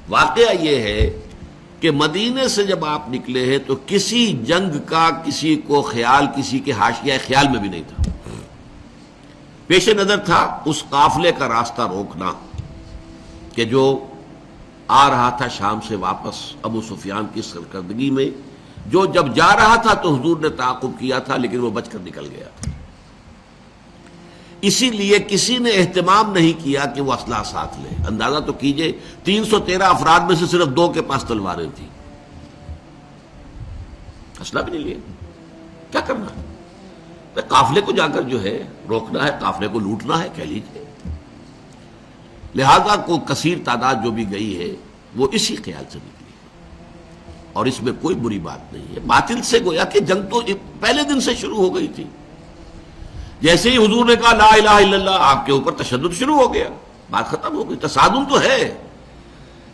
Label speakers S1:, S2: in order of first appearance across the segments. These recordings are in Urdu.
S1: واقعہ یہ ہے کہ مدینے سے جب آپ نکلے ہیں تو کسی جنگ کا کسی کو خیال کسی کے حاشیہ خیال میں بھی نہیں تھا. پیش نظر تھا اس قافلے کا راستہ روکنا کہ جو آ رہا تھا شام سے واپس ابو سفیان کی سرکردگی میں، جو جب جا رہا تھا تو حضور نے تعاقب کیا تھا لیکن وہ بچ کر نکل گیا تھا. اسی لیے کسی نے اہتمام نہیں کیا کہ وہ اسلحہ ساتھ لے. اندازہ تو کیجئے 313 افراد میں سے صرف 2 کے پاس تلواریں تھیں، اسلحہ بھی نہیں لیے. کیا کرنا ہے؟ قافلے کو جا کر جو ہے روکنا ہے، قافلے کو لوٹنا ہے کہہ لیجیے. لہذا کو کثیر تعداد جو بھی گئی ہے وہ اسی خیال سے نکلی ہے، اور اس میں کوئی بری بات نہیں ہے. باطل سے گویا کہ جنگ تو پہلے دن سے شروع ہو گئی تھی. جیسے ہی حضور نے کہا لا الہ الا اللہ، آپ کے اوپر تشدد شروع ہو گیا، بات ختم ہو گئی. تصادم تو ہے،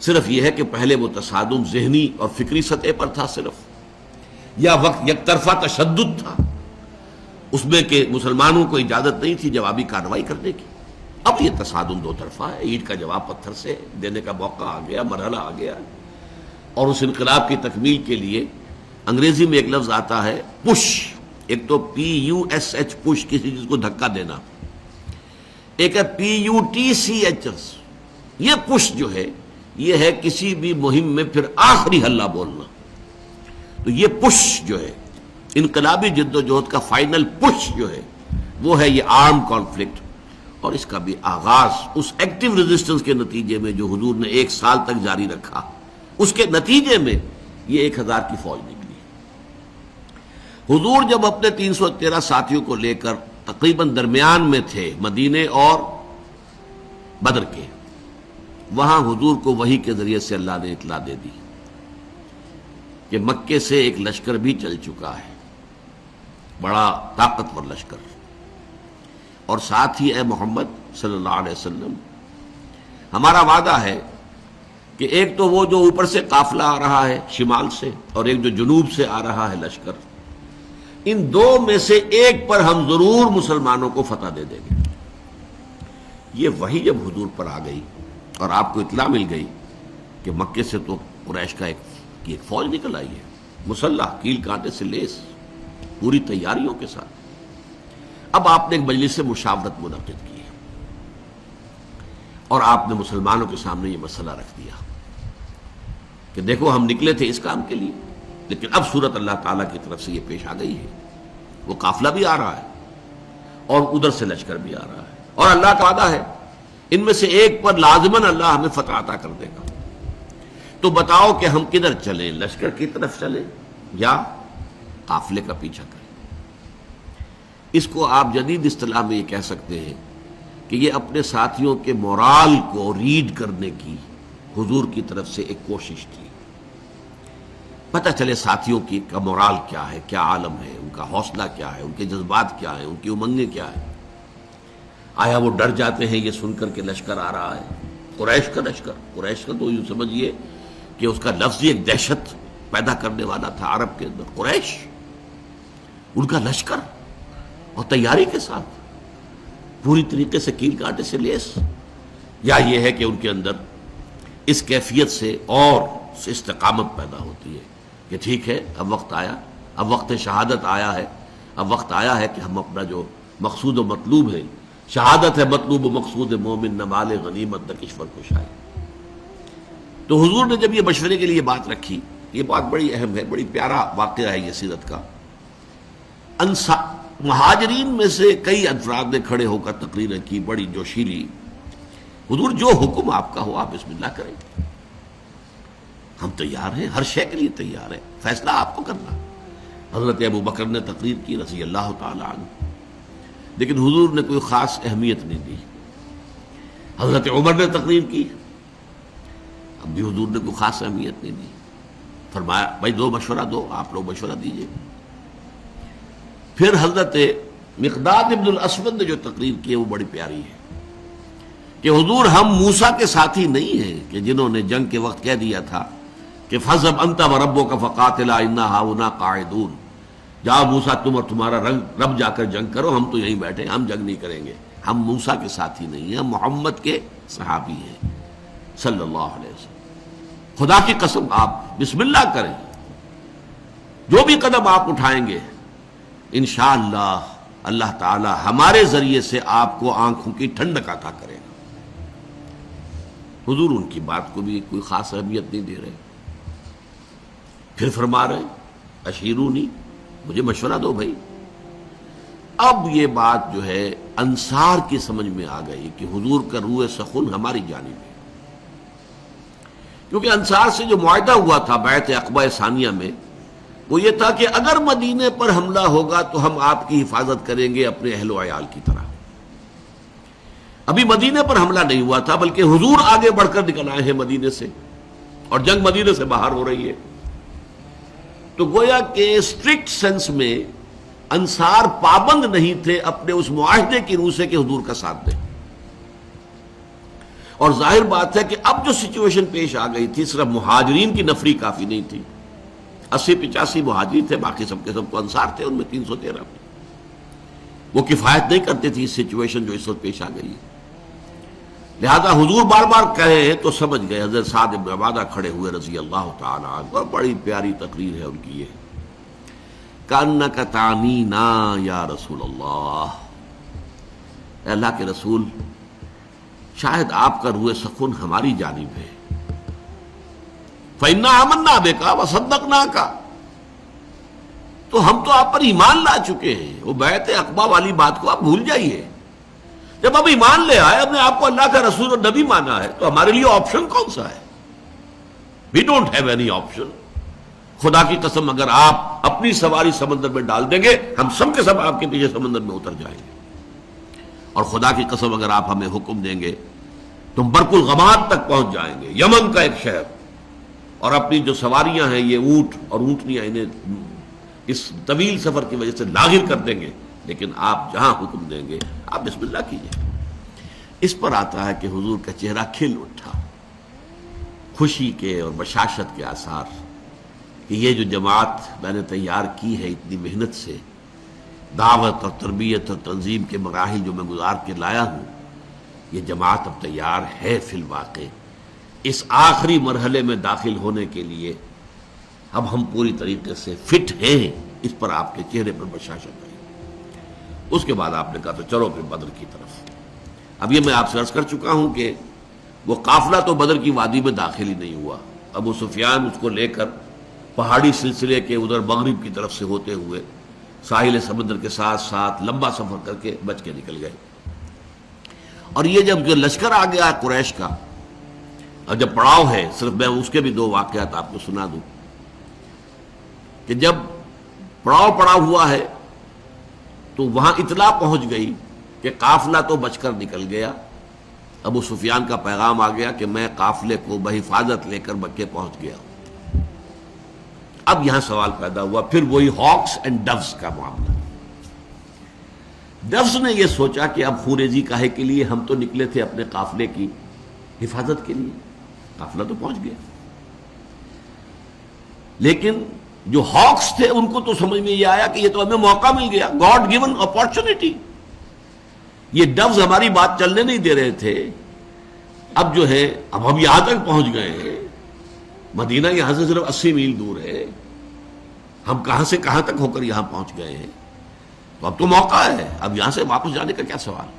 S1: صرف یہ ہے کہ پہلے وہ تصادم ذہنی اور فکری سطح پر تھا صرف، یا وقت یک طرفہ تشدد تھا، اس میں کہ مسلمانوں کو اجازت نہیں تھی جوابی کارروائی کرنے کی. اب یہ تصادم 2 طرفہ ہے، اینٹ کا جواب پتھر سے دینے کا موقع آ گیا، مرحلہ آ گیا. اور اس انقلاب کی تکمیل کے لیے انگریزی میں ایک لفظ آتا ہے پش. ایک تو PUSH پش، کسی چیز کو دھکا دینا، ایک ہے PUTCH. یہ پش جو ہے یہ ہے کسی بھی مہم میں پھر آخری حلہ بولنا. تو یہ پش جو ہے انقلابی جد و جہد کا فائنل پش جو ہے وہ ہے یہ آرم کانفلکٹ. اور اس کا بھی آغاز اس ایکٹیو ریزسٹنس کے نتیجے میں جو حضور نے 1 سال تک جاری رکھا، اس کے نتیجے میں یہ 1000 کی فوج نکلی. حضور جب اپنے 313 ساتھیوں کو لے کر تقریباً درمیان میں تھے مدینے اور بدر کے، وہاں حضور کو وحی کے ذریعے سے اللہ نے اطلاع دے دی کہ مکے سے ایک لشکر بھی چل چکا ہے، بڑا طاقتور لشکر. اور ساتھ ہی اے محمد صلی اللہ علیہ وسلم، ہمارا وعدہ ہے کہ ایک تو وہ جو اوپر سے قافلہ آ رہا ہے شمال سے، اور ایک جو جنوب سے آ رہا ہے لشکر، ان 2 میں سے ایک پر ہم ضرور مسلمانوں کو فتح دے دیں گے. یہ وحی جب حضور پر آ گئی اور آپ کو اطلاع مل گئی کہ مکے سے تو قریش کا ایک فوج نکل آئی ہے، مسلح، کیل کانٹے سے لیس، پوری تیاریوں کے ساتھ. اب آپ نے ایک مجلس سے مشاورت منعقد کی ہے اور آپ نے مسلمانوں کے سامنے یہ مسئلہ رکھ دیا کہ دیکھو ہم نکلے تھے اس کام کے لیے، لیکن اب صورت اللہ تعالیٰ کی طرف سے یہ پیش آ گئی ہے. وہ قافلہ بھی آ رہا ہے اور ادھر سے لشکر بھی آ رہا ہے، اور اللہ کا وعدہ ہے ان میں سے ایک پر لازماً اللہ ہمیں فتح عطا کر دے گا. تو بتاؤ کہ ہم کدھر چلیں، لشکر کی طرف چلیں یا قافلے کا پیچھا کریں؟ اس کو آپ جدید اصطلاح میں یہ کہہ سکتے ہیں کہ یہ اپنے ساتھیوں کے مورال کو ریڈ کرنے کی حضور کی طرف سے ایک کوشش تھی. پتہ چلے ساتھیوں کی کا مورال کیا ہے، کیا عالم ہے، ان کا حوصلہ کیا ہے، ان کے جذبات کیا ہیں، ان کی امنگیں کیا ہیں. آیا وہ ڈر جاتے ہیں یہ سن کر کے لشکر آ رہا ہے، قریش کا لشکر؟ قریش کا تو یوں سمجھیے کہ اس کا لفظ ایک دہشت پیدا کرنے والا تھا عرب کے اندر. قریش، ان کا لشکر اور تیاری کے ساتھ پوری طریقے سے کیل کانٹے سے لیس، یا یہ ہے کہ ان کے اندر اس کیفیت سے اور استقامت پیدا ہوتی ہے کہ ٹھیک ہے اب وقت آیا، اب وقت شہادت آیا ہے، اب وقت آیا ہے کہ ہم اپنا جو مقصود و مطلوب ہے، شہادت ہے مطلوب و مقصود مومن، نہ مال غنیمت نہ کشور کشائی. تو حضور نے جب یہ مشورے کے لیے بات رکھی، یہ بات بڑی اہم ہے، بڑی پیارا واقعہ ہے یہ سیرت کا. مہاجرین میں سے کئی افراد نے کھڑے ہو کر تقریریں کی بڑی جوشیلی. حضور جو حکم آپ کا ہو آپ بسم اللہ کریں، ہم تیار ہیں، ہر شے کے لیے تیار ہیں، فیصلہ آپ کو کرنا. حضرت ابو بکر نے تقریر کی رضی اللہ تعالی عنہ، لیکن حضور نے کوئی خاص اہمیت نہیں دی. حضرت عمر نے تقریر کی، اب بھی حضور نے کوئی خاص اہمیت نہیں دی. فرمایا بھائی دو مشورہ دو، آپ لوگ مشورہ دیجئے. پھر حضرت مقداد ابن الاسود نے جو تقریر کی ہے وہ بڑی پیاری ہے کہ حضور ہم موسیٰ کے ساتھی نہیں ہیں کہ جنہوں نے جنگ کے وقت کہہ دیا تھا کہ فَاذْهَبْ أَنْتَ وَرَبُّكَ فَقَاتِلَا إِنَّا هَاهُنَا قَاعِدُونَ، جاؤ موسیٰ تم اور تمہارا رب جا کر جنگ کرو، ہم تو یہیں بیٹھے، ہم جنگ نہیں کریں گے. ہم موسیٰ کے ساتھی نہیں ہیں، ہم محمد کے صحابی ہیں صلی اللہ علیہ وسلم. خدا کی قسم آپ بسم اللہ کریں، جو بھی قدم آپ اٹھائیں گے انشاءاللہ اللہ تعالی ہمارے ذریعے سے آپ کو آنکھوں کی ٹھنڈک عطا کرے گا۔ حضور ان کی بات کو بھی کوئی خاص اہمیت نہیں دے رہے، پھر فرما رہے اشیرونی، مجھے مشورہ دو بھائی۔ اب یہ بات جو ہے انصار کی سمجھ میں آ گئی کہ حضور کا روح سخن ہماری جانب ہے، کیونکہ انصار سے جو معاہدہ ہوا تھا بیعت عقبہ ثانیہ میں، وہ یہ تھا کہ اگر مدینے پر حملہ ہوگا تو ہم آپ کی حفاظت کریں گے اپنے اہل و عیال کی طرح۔ ابھی مدینے پر حملہ نہیں ہوا تھا، بلکہ حضور آگے بڑھ کر نکل آئے ہیں مدینے سے، اور جنگ مدینے سے باہر ہو رہی ہے۔ تو گویا کہ اسٹرکٹ سینس میں انصار پابند نہیں تھے اپنے اس معاہدے کی روح سے کہ حضور کا ساتھ دیں، اور ظاہر بات ہے کہ اب جو سچویشن پیش آ گئی تھی، صرف مہاجرین کی نفری کافی نہیں تھی، 80-85 مہاجرین تھے، باقی سب کے سب تو انصار تھے، ان میں 313 وہ کفایت نہیں کرتے تھے اس سچویشن جو اس وقت پیش آ گئی ہے۔ لہذا حضور بار بار کہے تو سمجھ گئے۔ حضرت سعد بن عبادہ کھڑے ہوئے رضی اللہ تعالی عنہ، اور بڑی پیاری تقریر ہے ان کی یہ، کأنک تعنینا یا رسول اللہ، اے اللہ کے رسول شاید آپ کا روح سخن ہماری جانب ہے، فإنا آمنا بک وصدقناک، تو ہم تو آپ پر ایمان لا چکے ہیں۔ وہ بیعت عقبہ والی بات کو آپ بھول جائیے، جب اب ایمان لے آئے، اپنے آپ کو اللہ کا رسول اور نبی مانا ہے، تو ہمارے لیے آپشن کون سا ہے؟ We don't have any option. خدا کی قسم اگر آپ اپنی سواری سمندر میں ڈال دیں گے، ہم سب کے سب آپ کے پیچھے سمندر میں اتر جائیں گے، اور خدا کی قسم اگر آپ ہمیں حکم دیں گے تو ہم برق الغماد تک پہنچ جائیں گے، یمن کا ایک شہر، اور اپنی جو سواریاں ہیں یہ اونٹ اور اونٹنیاں، انہیں اس طویل سفر کی وجہ سے لاغر کر دیں گے، لیکن آپ جہاں حکم دیں گے آپ بسم اللہ کیجئے۔ اس پر آتا ہے کہ حضور کا چہرہ کھل اٹھا، خوشی کے اور بشاشت کے آثار، کہ یہ جو جماعت میں نے تیار کی ہے اتنی محنت سے، دعوت اور تربیت اور تنظیم کے مراحل جو میں گزار کے لایا ہوں، یہ جماعت اب تیار ہے فی الواقع اس آخری مرحلے میں داخل ہونے کے لیے، اب ہم پوری طریقے سے فٹ ہیں۔ اس پر آپ کے چہرے پر بشاشت آئی۔ اس کے بعد آپ نے کہا تو چلو پھر بدر کی طرف۔ اب یہ میں آپ سے عرض کر چکا ہوں کہ وہ قافلہ تو بدر کی وادی میں داخل ہی نہیں ہوا، ابو سفیان اس کو لے کر پہاڑی سلسلے کے ادھر مغرب کی طرف سے ہوتے ہوئے ساحل سمندر کے ساتھ ساتھ لمبا سفر کر کے بچ کے نکل گئے۔ اور یہ جب جو لشکر آ گیا قریش کا، اور جب پڑاؤ ہے، صرف میں اس کے بھی 2 واقعات آپ کو سنا دوں، کہ جب پڑاؤ پڑا ہوا ہے تو وہاں اطلاع پہنچ گئی کہ قافلہ تو بچ کر نکل گیا، ابو سفیان کا پیغام آ گیا کہ میں قافلے کو بحفاظت لے کر مکے پہنچ گیا ہوں۔ اب یہاں سوال پیدا ہوا، پھر وہی ہاکس اینڈ ڈوز کا معاملہ۔ ڈوز نے یہ سوچا کہ اب خوریزی کاہے کے لیے، ہم تو نکلے تھے اپنے قافلے کی حفاظت کے لیے، قافلہ تو پہنچ گیا۔ لیکن جو ہاکس تھے ان کو تو سمجھ میں یہ آیا کہ یہ تو ہمیں موقع مل گیا، گاڈ گیون اپارچونٹی، یہ ڈوز ہماری بات چلنے نہیں دے رہے تھے، اب جو ہے اب ہم یہاں تک پہنچ گئے ہیں، مدینہ یہاں سے صرف 80 میل دور ہے، ہم کہاں سے کہاں تک ہو کر یہاں پہنچ گئے ہیں، تو اب تو موقع ہے، اب یہاں سے واپس جانے کا کیا سوال۔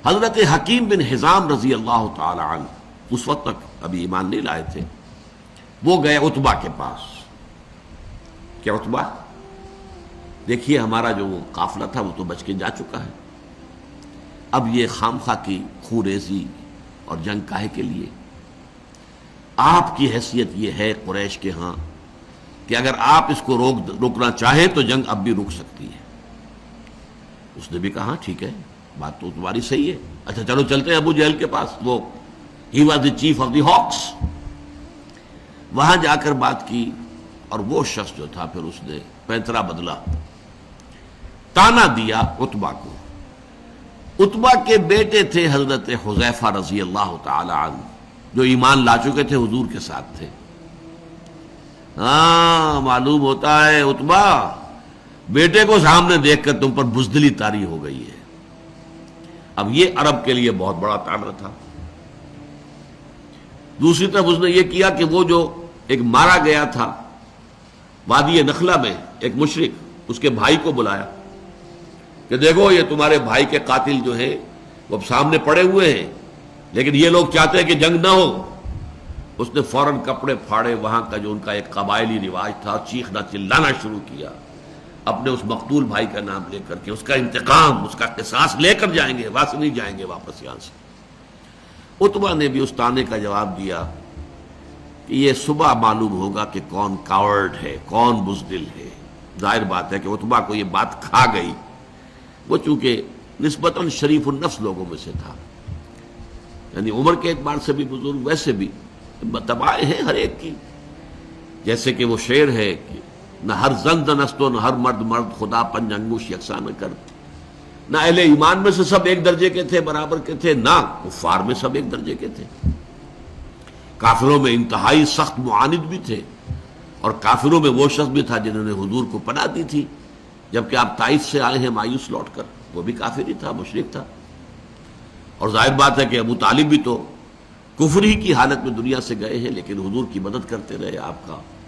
S1: حضرت حکیم بن حزام رضی اللہ تعالی عنہ اس وقت تک ابھی ایمان نہیں لائے تھے، وہ گئے عتبہ کے پاس کہ عتبہ دیکھیے ہمارا جو وہ قافلہ تھا وہ تو بچ کے جا چکا ہے، اب یہ خامخواہ کی خوریزی اور جنگ کاہے کے لیے؟ آپ کی حیثیت یہ ہے قریش کے ہاں کہ اگر آپ اس کو روکنا چاہیں تو جنگ اب بھی رک سکتی ہے۔ اس نے بھی کہا ٹھیک ہے، بات تو تمہاری صحیح ہے، اچھا چلو چلتے ہیں ابو جہل کے پاس، وہ he was the chief of the ہاکس، وہاں جا کر بات کی، اور وہ شخص جو تھا پھر اس نے پینترا بدلا، تانا دیا عتبہ کو۔ عتبہ کے بیٹے تھے حضرت حذیفہ رضی اللہ تعالی عنہ، جو ایمان لا چکے تھے، حضور کے ساتھ تھے۔ ہاں معلوم ہوتا ہے عتبہ بیٹے کو سامنے دیکھ کر تم پر بزدلی طاری ہو گئی ہے۔ اب یہ عرب کے لیے بہت بڑا طعنہ تھا۔ دوسری طرف اس نے یہ کیا کہ وہ جو ایک مارا گیا تھا وادی نخلا میں ایک مشرک، اس کے بھائی کو بلایا کہ دیکھو یہ تمہارے بھائی کے قاتل جو ہیں وہ اب سامنے پڑے ہوئے ہیں، لیکن یہ لوگ چاہتے ہیں کہ جنگ نہ ہو۔ اس نے فوراً کپڑے پھاڑے، وہاں کا جو ان کا ایک قبائلی رواج تھا، چیخنا چلانا شروع کیا، اپنے اس مقتول بھائی کا نام لے کر کے اس کا انتقام، اس کا قصاص لے کر جائیں گے، واسطے نہیں جائیں گے واپس یہاں سے۔ عتبہ نے بھی اس طعنے کا جواب دیا کہ یہ صبح معلوم ہوگا کہ کون کاورڈ ہے، کون بزدل ہے۔ ظاہر بات ہے کہ عتبہ کو یہ بات کھا گئی، وہ چونکہ نسبتاً شریف النفس لوگوں میں سے تھا، یعنی عمر کے اعتبار سے بھی بزرگ، ویسے بھی تباہ ہے ہر ایک کی، جیسے کہ وہ شعر ہے کہ نہ ہر زن دنست و نہ ہر مرد مرد، خدا پنج انگوش یکساں نہ کر۔ نہ اہل ایمان میں سے سب ایک درجے کے تھے، برابر کے تھے، نہ کفار میں سب ایک درجے کے تھے۔ کافروں میں انتہائی سخت معاند بھی تھے، اور کافروں میں وہ شخص بھی تھا جنہوں نے حضور کو پناہ دی تھی جبکہ آپ طائف سے آئے ہیں مایوس لوٹ کر، وہ بھی کافر ہی تھا، مشرک تھا۔ اور ظاہر بات ہے کہ ابو طالب بھی تو کفر ہی کی حالت میں دنیا سے گئے ہیں، لیکن حضور کی مدد کرتے رہے،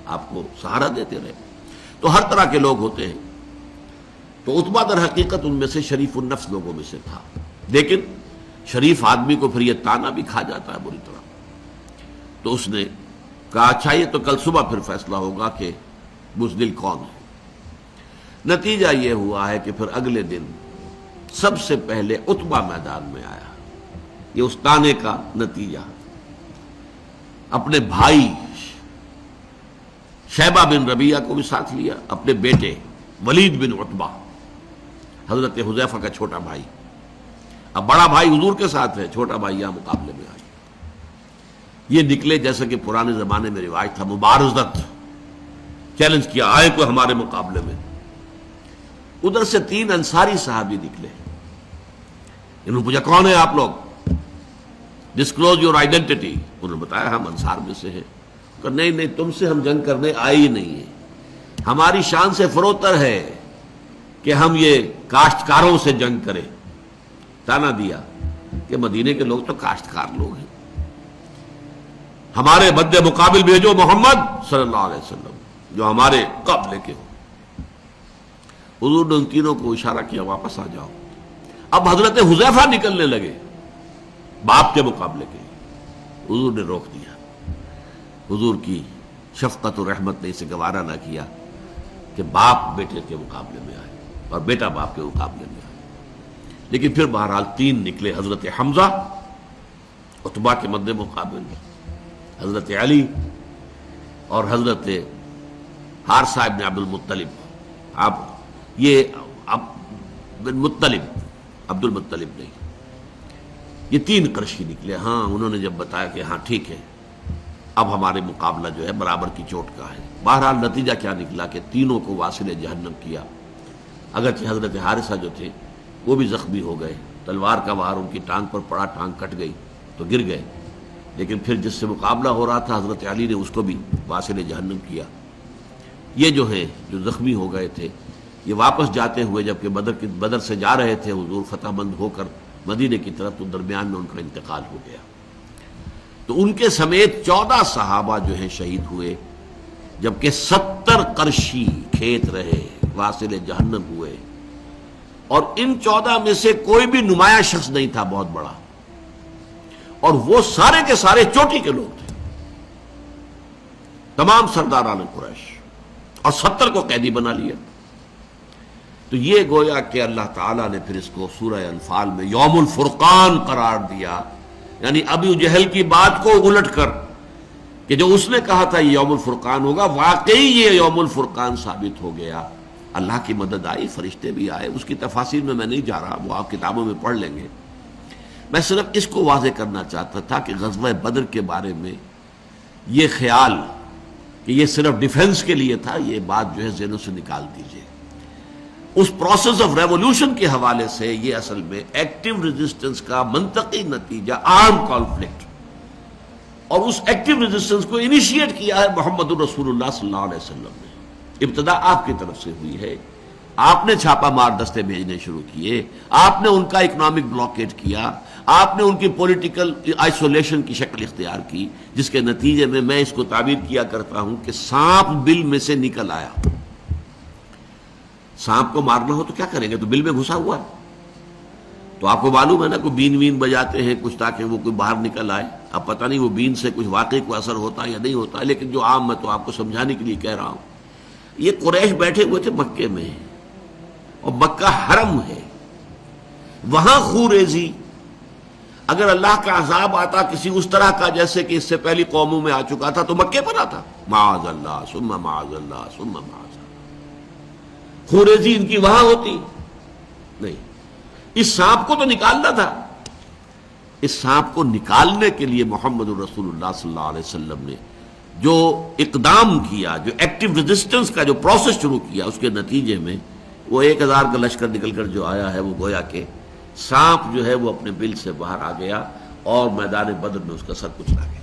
S1: آپ کو سہارا دیتے رہے۔ تو ہر طرح کے لوگ ہوتے ہیں، تو عتبہ در حقیقت ان میں سے شریف النفس لوگوں میں سے تھا، لیکن شریف آدمی کو پھر یہ تانا بھی کھا جاتا ہے بری طرح۔ تو اس نے کہا اچھا یہ تو کل صبح پھر فیصلہ ہوگا کہ بزدل کون ہے۔ نتیجہ یہ ہوا ہے کہ پھر اگلے دن سب سے پہلے عتبہ میدان میں آیا۔ یہ اس تانے کا نتیجہ، اپنے بھائی شیبہ بن ربیعہ کو بھی ساتھ لیا، اپنے بیٹے ولید بن عتبہ، حضرت حذیفہ کا چھوٹا بھائی۔ اب بڑا بھائی حضور کے ساتھ ہے، چھوٹا بھائی یہاں مقابلے میں آیا۔ یہ نکلے جیسے کہ پرانے زمانے میں رواج تھا، مبارزت، چیلنج کیا، آئے کوئی ہمارے مقابلے میں۔ ادھر سے 3 انصاری صحابی نکلے، انہوں نے پوچھا کون ہے آپ لوگ، ڈسکلوز یور آئیڈینٹی۔ انہوں نے بتایا ہم انصار میں سے ہیں۔ کہ نہیں نہیں، تم سے ہم جنگ کرنے آئے ہی نہیں ہیں، ہماری شان سے فروتر ہے کہ ہم یہ کاشتکاروں سے جنگ کریں۔ تانا دیا کہ مدینے کے لوگ تو کاشتکار لوگ ہیں، ہمارے مد مقابل بھیجو محمد صلی اللہ علیہ وسلم جو ہمارے قبلے کے ہو۔ حضور نے ان تینوں کو اشارہ کیا واپس آ جاؤ۔ اب حضرت حذیفہ نکلنے لگے باپ کے مقابلے کے، حضور نے روک دیا۔ حضور کی شفقت و رحمت نے اسے گوارا نہ کیا کہ باپ بیٹے کے مقابلے میں آئے اور بیٹا باپ کے مقابلے میں آئے، لیکن پھر بہرحال 3 نکلے، حضرت حمزہ عتبہ کے مد مقابل میں، حضرت علی اور حضرت حارثہ ابن عبد المطلب۔ اب یہ بن مطلب، عبد المطلب نہیں، یہ 3 قرشی نکلے۔ ہاں انہوں نے جب بتایا کہ ہاں ٹھیک ہے اب ہمارے مقابلہ جو ہے برابر کی چوٹ کا ہے۔ بہرحال نتیجہ کیا نکلا کہ تینوں کو واصل جہنم کیا، اگرچہ حضرت حارثہ جو تھے وہ بھی زخمی ہو گئے، تلوار کا وار ان کی ٹانگ پر پڑا، ٹانگ کٹ گئی تو گر گئے، لیکن پھر جس سے مقابلہ ہو رہا تھا حضرت علی نے اس کو بھی واصل جہنم کیا۔ یہ جو ہیں جو زخمی ہو گئے تھے، یہ واپس جاتے ہوئے جبکہ بدر سے جا رہے تھے حضور فتح مند ہو کر مدینے کی طرف، تو درمیان میں ان کا انتقال ہو گیا۔ تو ان کے سمیت 14 صحابہ جو ہیں شہید ہوئے، جبکہ 70 قرشی کھیت رہے، واصل جہنم ہوئے۔ اور ان 14 میں سے کوئی بھی نمایاں شخص نہیں تھا بہت بڑا، اور وہ سارے کے سارے چوٹی کے لوگ تھے، تمام سرداران قریش، اور 70 کو قیدی بنا لیا۔ تو یہ گویا کہ اللہ تعالیٰ نے پھر اس کو سورہ انفال میں یوم الفرقان قرار دیا، یعنی ابو جہل کی بات کو الٹ کر کہ جو اس نے کہا تھا یہ یوم الفرقان ہوگا، واقعی یہ یوم الفرقان ثابت ہو گیا۔ اللہ کی مدد آئی، فرشتے بھی آئے، اس کی تفاصیل میں نہیں جا رہا، وہ آپ کتابوں میں پڑھ لیں گے۔ میں صرف اس کو واضح کرنا چاہتا تھا کہ غزوہ بدر کے بارے میں یہ خیال کہ یہ صرف ڈیفنس کے لیے تھا، یہ بات جو ہے ذہنوں سے نکال دیجئے۔ اس پروسیس آف ریولوشن کے حوالے سے یہ اصل میں ایکٹیو ریزسٹنس کا منطقی نتیجہ، آرم کانفلکٹ، اور اس ایکٹیو ریزسٹنس کو انیشیٹ کیا ہے محمد الرسول اللہ صلی اللہ علیہ وسلم نے۔ ابتدا آپ کی طرف سے ہوئی ہے، آپ نے چھاپا مار دستے بھیجنے شروع کیے، آپ نے ان کا اکنامک بلاکیٹ کیا، آپ نے ان کی پولیٹیکل آئسولیشن کی شکل اختیار کی، جس کے نتیجے میں میں اس کو تعبیر کیا کرتا ہوں کہ سانپ بل میں سے نکل آیا۔ سانپ کو مارنا ہو تو کیا کریں گے؟ تو بل میں گھسا ہوا ہے، تو آپ کو معلوم ہے نا، کوئی بین وین بجاتے ہیں کچھ تاکہ وہ کوئی باہر نکل آئے۔ اب پتہ نہیں وہ بین سے کچھ واقعی کوئی اثر ہوتا ہے یا نہیں ہوتا ہے، لیکن جو عام میں تو آپ کو سمجھانے کے لیے کہہ رہا ہوں۔ یہ قریش بیٹھے ہوئے تھے مکے میں، اور مکہ حرم ہے، وہاں خوریزی، اگر اللہ کا عذاب آتا کسی اس طرح کا جیسے کہ اس سے پہلی قوموں میں آ چکا تھا تو مکے پر آتا، معاذ اللہ ثم معاذ اللہ ثم معاذ اللہ، خوریزی ان کی وہاں ہوتی نہیں۔ اس سانپ کو تو نکالنا تھا، اس سانپ کو نکالنے کے لیے محمد الرسول اللہ صلی اللہ علیہ وسلم نے جو اقدام کیا، جو ایکٹیو ریزسٹنس کا جو پروسیس شروع کیا، اس کے نتیجے میں وہ 1000 کا لشکر نکل کر جو آیا ہے، وہ گویا کہ سانپ جو ہے وہ اپنے بل سے باہر آ گیا اور میدان بدر میں اس کا سر کچلا گیا۔